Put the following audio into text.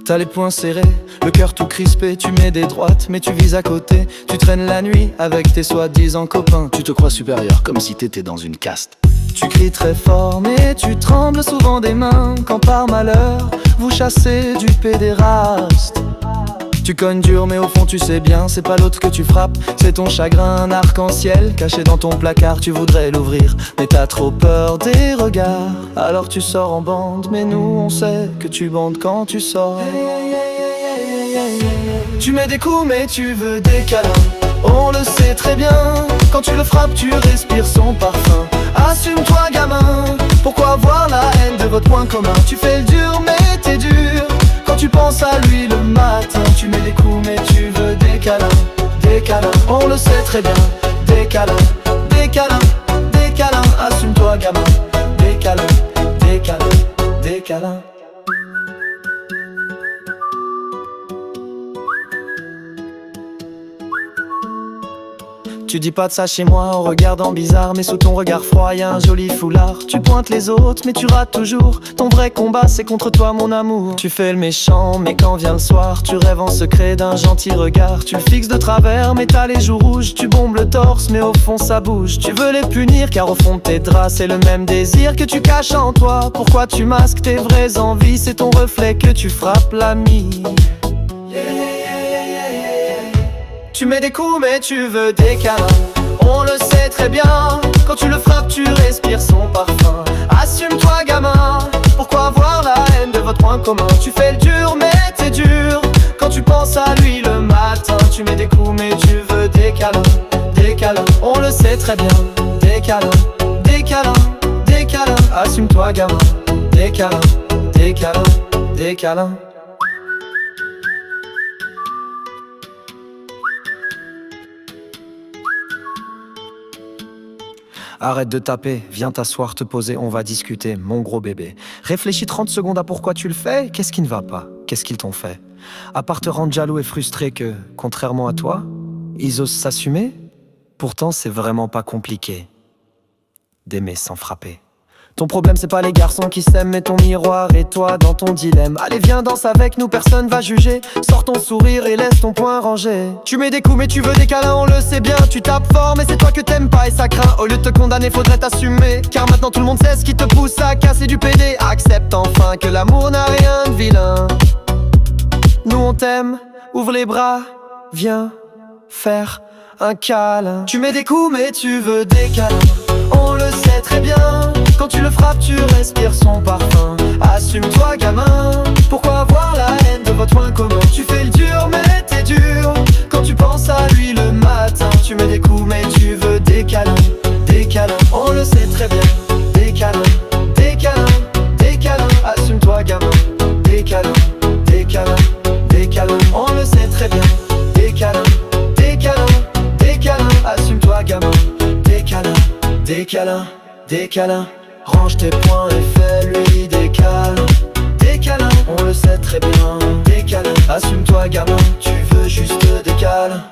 T'as les poings serrés, le cœur tout crispé. Tu mets des droites mais tu vises à côté. Tu traînes la nuit avec tes soi-disant copains. Tu te crois supérieur comme si t'étais dans une caste. Tu cries très fort mais tu trembles souvent des mains quand par malheur vous chassez du pédéraste. Tu cognes dur mais au fond tu sais bien, c'est pas l'autre que tu frappes, c'est ton chagrin, un arc-en-ciel caché dans ton placard. Tu voudrais l'ouvrir mais t'as trop peur des regards. Alors tu sors en bande mais nous on sait que tu bandes quand tu sors. Tu mets des coups mais tu veux des câlins, on le sait très bien. Quand tu le frappes tu respires son parfum. Assume-toi gamin, pourquoi avoir la haine de votre point commun? Tu fais le dur mais t'es dur quand tu penses à lui le matin. Tu mets des coups mais tu veux des câlins, on le sait très bien. Des câlins, des câlins, des câlins. Assume-toi gamin, des câlins, des câlins, des câlins. Tu dis pas de ça chez moi en regardant bizarre, mais sous ton regard froid y'a un joli foulard. Tu pointes les autres mais tu rates toujours. Ton vrai combat c'est contre toi mon amour. Tu fais le méchant mais quand vient le soir tu rêves en secret d'un gentil regard. Tu le fixes de travers mais t'as les joues rouges. Tu bombes le torse mais au fond ça bouge. Tu veux les punir car au fond de tes draps c'est le même désir que tu caches en toi. Pourquoi tu masques tes vraies envies? C'est ton reflet que tu frappes l'ami. Tu mets des coups mais tu veux des câlins, on le sait très bien. Quand tu le frappes tu respires son parfum. Assume-toi gamin, pourquoi avoir la haine de votre point commun? Tu fais le dur mais t'es dur quand tu penses à lui le matin. Tu mets des coups mais tu veux des câlins, on le sait très bien. Des câlins, des câlins, des câlins. Assume-toi gamin, des câlins, des câlins, des câlins. Arrête de taper, viens t'asseoir, te poser, on va discuter, mon gros bébé. Réfléchis 30 secondes à pourquoi tu le fais, qu'est-ce qui ne va pas, qu'est-ce qu'ils t'ont fait? À part te rendre jaloux et frustré que, contrairement à toi, ils osent s'assumer? Pourtant c'est vraiment pas compliqué d'aimer sans frapper. Ton problème c'est pas les garçons qui s'aiment mais ton miroir et toi dans ton dilemme. Allez viens danse avec nous, personne va juger. Sors ton sourire et laisse ton poing rangé. Tu mets des coups mais tu veux des câlins, on le sait bien. Tu tapes fort mais c'est toi que t'aimes pas et ça craint. Au lieu de te condamner faudrait t'assumer, car maintenant tout le monde sait ce qui te pousse à casser du PD. Accepte enfin que l'amour n'a rien de vilain. Nous on t'aime, ouvre les bras, viens faire un câlin. Tu mets des coups mais tu veux des câlins, on le sait très bien. Quand tu le frappes tu respires son parfum. Assume-toi gamin, pourquoi avoir la haine de votre point commun? Tu fais le dur mais t'es dur quand tu penses à lui le matin. Tu mets des coups mais tu veux des câlins, on le sait très bien. Des câlins, des câlins, des câlins. Assume-toi gamin, des câlins, des câlins, des câlins. On le sait très bien. Des câlins, des câlins, des câlins. Assume-toi gamin, des câlins, des câlins, des câlins. Range tes poings et fais-lui des câlins, on le sait très bien. Des câlins, assume-toi gamin, tu veux juste des câlins.